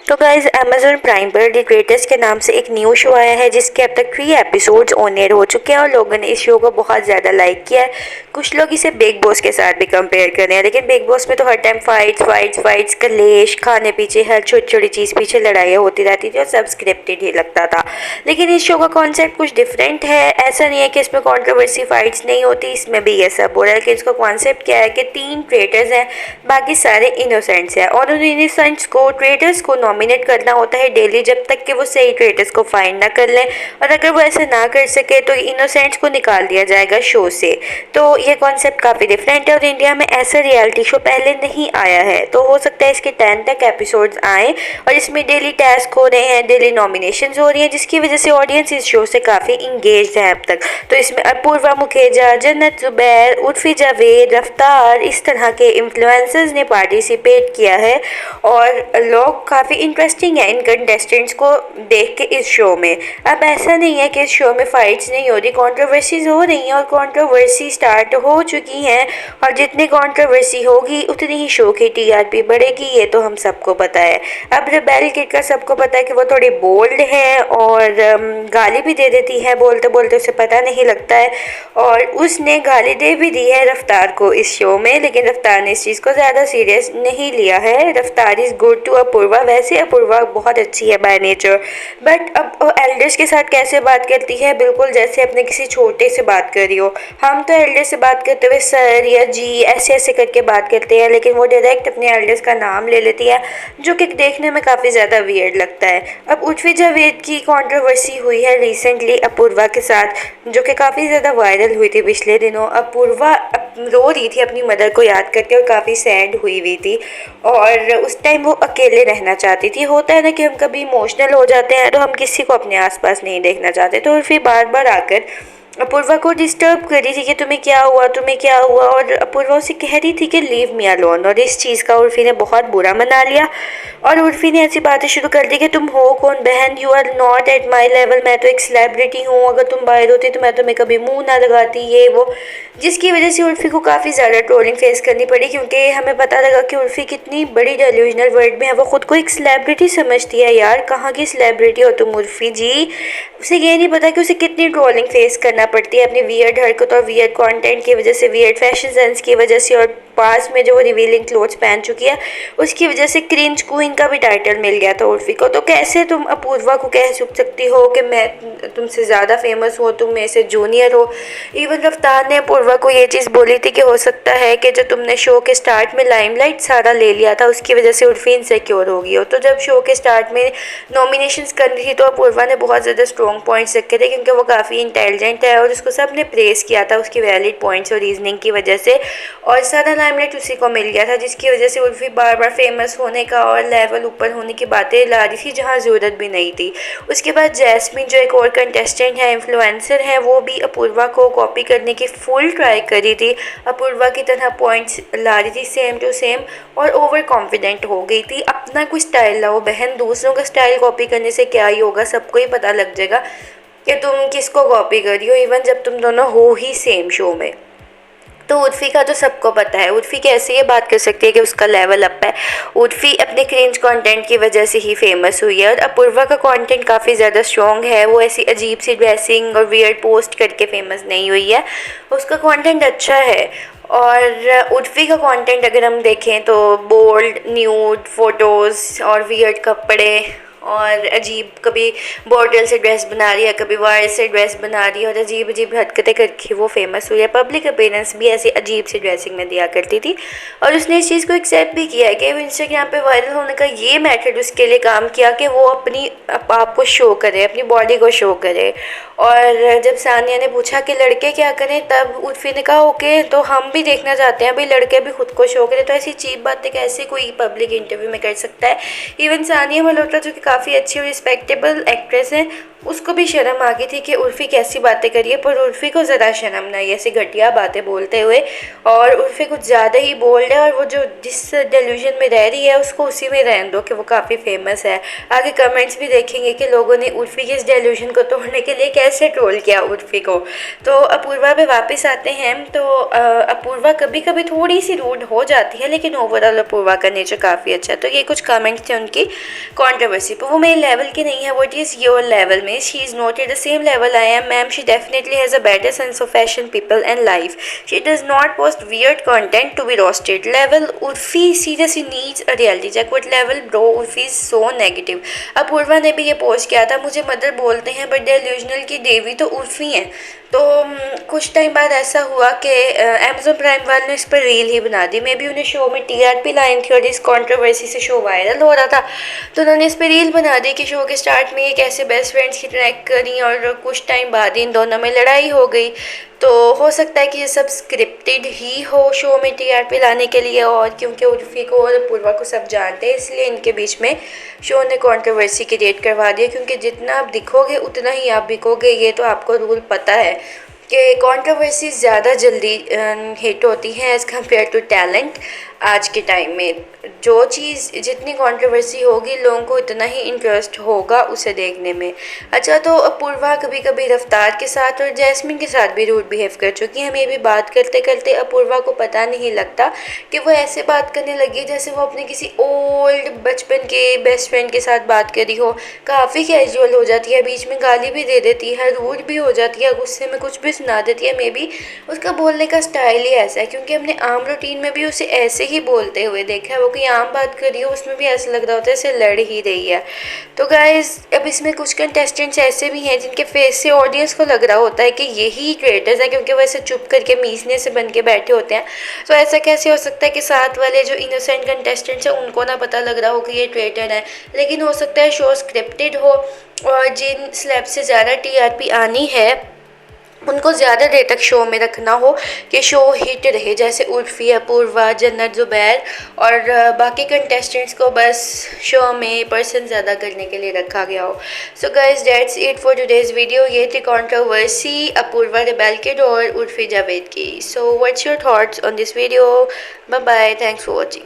तो guys Amazon prime पर the greatest के नाम से एक न्यू शो आया है जिसके अब तक 3 एपिसोड्स ऑन एयर हो चुके हैं और लोगों ने इस शो को बहुत ज़्यादा लाइक किया है। कुछ लोग इसे बिग बॉस के साथ भी कंपेयर कर रहे हैं, लेकिन बिग बॉस में तो हर टाइम फाइट्स फाइट्स फाइट्स कलेश खाने पीछे हर छोटी छोटी चीज़ पीछे लड़ाइयाँ होती रहती थी और सब स्क्रिप्टेड ही लगता था। लेकिन इस शो का कॉन्सेप्ट कुछ डिफरेंट है। ऐसा नहीं है कि इसमें कॉन्ट्रोवर्सी फाइट्स नहीं होती, इसमें भी ये सब हो रहा है कि इसका कॉन्सेप्ट क्या है कि 3 ट्रेटर्स हैं, बाकी सारे इनोसेंट्स हैं और उन इनोसेंट्स को ट्रेटर्स को नॉमिनेट करना होता है डेली जब तक कि वो सही ट्रेटर्स को फाइंड ना कर लें, और अगर वो ऐसे ना कर सके तो इनोसेंट्स को निकाल दिया जाएगा शो से। तो ये कॉन्सेप्ट काफ़ी डिफरेंट है और इंडिया में ऐसा रियलिटी शो पहले नहीं आया है। तो हो सकता है इसके 10 तक एपिसोड्स आएँ और इसमें डेली टास्क हो रहे हैं, डेली नॉमिनेशन हो रही हैं, जिसकी वजह से ऑडियंस इस शो से काफ़ी इंगेज है अब तक। तो इसमें अपूर्वा मुखेजा, जन्नत जुबैर, उर्फी जावेद, रफ्तार, इस तरह के इन्फ्लुएंसर्स ने पार्टिसिपेट किया है और लोग काफ़ी इंटरेस्टिंग है इन कंटेस्टेंट्स को देख के इस शो में। अब ऐसा नहीं है कि इस शो में फाइट्स नहीं हो रही, कंट्रोवर्सीज हो रही हैं और कंट्रोवर्सी स्टार्ट हो चुकी हैं और जितनी कंट्रोवर्सी होगी उतनी ही शो की टीआरपी बढ़ेगी, ये तो हम सबको पता है। अब रेबेल किड का सबको पता है कि वो थोड़ी बोल्ड है और गाली भी दे देती है, बोलते बोलते उसे पता नहीं लगता है और उसने गाली दे भी दी है रफ्तार को इस शो में, लेकिन रफ्तार ने इस चीज़ को ज़्यादा सीरियस नहीं लिया है। रफ्तार इज़ गुड टू अपूर्वा, वैसे अपूर्वा बहुत अच्छी है बाय नेचर, बट अब वो एल्डर्स के साथ कैसे बात करती है, बिल्कुल जैसे अपने किसी छोटे से बात कर रही हो। हम तो एल्डर से बात करते हुए सर या जी ऐसे ऐसे करके बात करते हैं, लेकिन वो डायरेक्ट अपने एल्डर्स का नाम ले लेती है, जो कि देखने में काफ़ी ज़्यादा वियर्ड लगता है। अब उर्फी जावेद की कंट्रोवर्सी हुई है रिसेंटली अपूर्वा के साथ, जो कि काफ़ी ज़्यादा वायरल हुई थी पिछले दिनों। अपूर्वा रो रही थी अपनी मदर को याद करके और काफ़ी सैड हुई हुई थी और उस टाइम वो अकेले रहना चाहती थी। होता है ना कि हम कभी इमोशनल हो जाते हैं तो हम किसी को अपने आसपास नहीं देखना चाहते, तो फिर बार बार आकर अपूर्वा को डिस्टर्ब कर रही थी कि तुम्हें क्या हुआ, तुम्हें क्या हुआ, और अपूर्वा उसे कह रही थी कि लीव मी अलोन, और इस चीज़ का उर्फी ने बहुत बुरा मना लिया और उर्फी ने ऐसी बातें शुरू कर दी कि तुम हो कौन बहन, you are not at my level, मैं तो एक सेलिब्रिटी हूँ, अगर तुम बाहर होती तो मैं तुम्हें कभी मुंह ना लगाती, ये वो, जिसकी वजह से उर्फी को काफ़ी ज़्यादा ट्रोलिंग फेस करनी पड़ी, क्योंकि हमें पता लगा कि उर्फी कितनी बड़ी डेल्यूजनल वर्ल्ड में है। वो खुद को एक सेलिब्रिटी समझती है। यार कहाँ की सेलिब्रिटी हो तुम उर्फी जी, उसे ये नहीं पता कि उसे कितनी ट्रोलिंग फेस करना पड़ती है अपनी वियर्ड हरकत और वियर्ड कंटेंट की वजह से, वियर्ड फैशन सेंस की वजह से, और पास में जो वो रिवीलिंग क्लोथ्स पहन चुकी है उसकी वजह से क्रिंज क्वीन का भी टाइटल मिल गया था उर्फी को। तो कैसे तुम अपूर्वा को कह सकती हो कि मैं तुमसे ज़्यादा फेमस हो, तुम मेरे से जूनियर हो। इवन रफ्तार ने अपूर्वा को ये चीज़ बोली थी कि हो सकता है कि जो तुमने शो के स्टार्ट में लाइमलाइट सारा ले लिया था उसकी वजह से उर्फी इनसिक्योर हो गई हो। तो जब शो के स्टार्ट में नॉमिनेशंस करनी थी तो अपूर्वा ने बहुत ज़्यादा स्ट्रॉन्ग पॉइंट्स रखे थे, क्योंकि वो काफ़ी इंटेलिजेंट है और उसको सब ने प्रेस किया था उसकी वैलिड पॉइंट्स और रीजनिंग की वजह से, और सारा लाइमलाइट उसी को मिल गया था, जिसकी वजह से उर्फी बार बार फेमस होने का और लेवल ऊपर होने की बातें ला रही थी जहाँ ज़रूरत भी नहीं थी। उसके बाद जैस्मिन जो एक और कंटेस्टेंट है, इन्फ्लुएंसर है, वो भी अपूर्वा को कॉपी करने की फुल ट्राई करी थी, अपूर्वा की तरह पॉइंट्स ला रही थी सेम टू सेम और ओवर कॉन्फिडेंट हो गई थी। अपना कोई स्टाइल लाओ बहन, दूसरों का स्टाइल कॉपी करने से क्या ही होगा, सबको ही पता लग जाएगा कि तुम किसको कॉपी कर रही हो, इवन जब तुम दोनों हो ही सेम शो में। तो उर्फी का तो सबको पता है, उर्फी कैसे ये बात कर सकती है कि उसका लेवल अप है। उर्फी अपने क्रिंज कंटेंट की वजह से ही फेमस हुई है और अपूर्वा का कंटेंट काफ़ी ज़्यादा स्ट्रॉन्ग है, वो ऐसी अजीब सी ड्रेसिंग और वियर्ड पोस्ट करके फेमस नहीं हुई है, उसका कंटेंट अच्छा है। और उर्फी का कंटेंट अगर हम देखें तो बोल्ड न्यूड फोटोज़ और वियर्ड कपड़े और अजीब, कभी बॉटल से ड्रेस बना रही है, कभी वायर से ड्रेस बना रही है और अजीब अजीब हरकतें करके वो फेमस हुई है। पब्लिक अपीयरेंस भी ऐसी अजीब सी ड्रेसिंग में दिया करती थी और उसने इस चीज़ को एक्सेप्ट भी किया है कि इंस्टाग्राम पे वायरल होने का ये मेथड उसके लिए काम किया कि वो अपनी आप को शो करे, अपनी बॉडी को शो करे। और जब सानिया ने पूछा कि लड़के क्या करें, तब उर्फी ने कहा ओके तो हम भी देखना चाहते हैं भाई लड़के भी खुद को शो करें। तो ऐसी चीप बातें कैसे कोई पब्लिक इंटरव्यू में कर सकता है। इवन सानिया मल्होत्रा जो कि काफ़ी अच्छी और रिस्पेक्टेबल एक्ट्रेस है, उसको भी शर्म आ गई थी कि उर्फ़ी कैसी बातें करिए, पर उर्फ़ी को ज़रा शर्म नहीं आई ऐसी घटिया बातें बोलते हुए। और उर्फ़ी कुछ ज़्यादा ही बोल्ड है, और वो जो जिस डेल्यूजन में रह रही है उसको उसी में रहने दो कि वो काफ़ी फेमस है। आगे कमेंट्स भी देखेंगे कि लोगों ने उर्फ़ी के इस डेल्यूजन को तोड़ने के लिए कैसे ट्रोल किया उर्फ़ी को। तो अपूर्वा पे वापस आते हैं। तो अपूर्वा कभी कभी थोड़ी सी रूड हो जाती है, लेकिन ओवरऑल अपूर्वा का नेचर काफ़ी अच्छा है। तो ये कुछ कमेंट्स थे उनकी कंट्रोवर्सी पर। वो मेरे लेवल की नहीं है, व्हाट इज़ योर लेवल में? She is not at the same level I am, ma'am. She definitely has a better sense of fashion, people, and life. She does not post weird content to be roasted. Level Urfi seriously needs a reality check. What level, bro? Urfi is so negative. Apurva ने भी ये post किया था, मुझे mother बोलते हैं but delusional की देवी तो उर्फ़ी हैं। तो कुछ टाइम बाद ऐसा हुआ कि अमेजोन प्राइम वाले ने इस पर रील ही बना दी। मे भी उन्हें शो में टीआरपी लाइन थी और इस कंट्रोवर्सी से शो वायरल हो रहा था, तो उन्होंने इस पर रील बना दी कि शो के स्टार्ट में ये कैसे बेस्ट फ्रेंड्स की ट्रैक करी, और कुछ टाइम बाद इन दोनों में लड़ाई हो गई। तो हो सकता है कि ये सब स्क्रिप्टेड ही हो शो में टीआरपी लाने के लिए, और क्योंकि उर्फ़ी को और अपूर्वा को सब जानते हैं इसलिए इनके बीच में शो ने कंट्रोवर्सी क्रिएट करवा दिया। क्योंकि जितना आप दिखोगे उतना ही आप बिकोगे, ये तो आपको रूल पता है कि कंट्रोवर्सी ज़्यादा जल्दी हिट होती है एज़ कम्पेयर टू टैलेंट। आज के टाइम में जो चीज़ जितनी कंट्रोवर्सी होगी लोगों को इतना ही इंटरेस्ट होगा उसे देखने में। अच्छा, तो अपूर्वा कभी कभी रफ्तार के साथ और जैस्मिन के साथ भी रूड बिहेव कर चुकी है। हमें भी बात करते करते अपूर्वा को पता नहीं लगता कि वो ऐसे बात करने लगी जैसे वो अपने किसी ओल्ड बचपन के बेस्ट फ्रेंड के साथ बात करी हो। काफ़ी कैजुअल हो जाती है, बीच में गाली भी दे देती है, रूड भी हो जाती है, गुस्से में कुछ भी सुना देती है। मे बी उसका बोलने का स्टाइल ही ऐसा है, क्योंकि हमने आम रूटीन में भी उसे ऐसे ही बोलते हुए देखा है। वो कोई आम बात कर रही हो उसमें भी ऐसा लग रहा होता है जैसे लड़ ही रही है। तो गाइस, अब इसमें कुछ कंटेस्टेंट्स ऐसे भी हैं जिनके फेस से ऑडियंस को लग रहा होता है कि यही ट्रेटर्स है, क्योंकि वो ऐसे चुप करके मीसने से बन के बैठे होते हैं। तो ऐसा कैसे हो सकता है कि साथ वाले जो इनोसेंट कंटेस्टेंट्स हैं उनको ना पता लग रहा हो कि ये ट्रेटर है? लेकिन हो सकता है शो स्क्रिप्टेड हो, और जिन स्लैब से ज़्यादा टीआरपी आनी है उनको ज़्यादा देर तक शो में रखना हो कि शो हिट रहे, जैसे उर्फ़ी, अपूर्वा, जन्नत, ज़ुबैर और बाकी कंटेस्टेंट्स को बस शो में पर्सन ज़्यादा करने के लिए रखा गया हो। So guys, that's it for today's video. ये थी कंट्रोवर्सी अपूर्वा रेबेल किड और उर्फ़ी जावेद की। So what's your thoughts on this video? Bye bye, thanks for watching.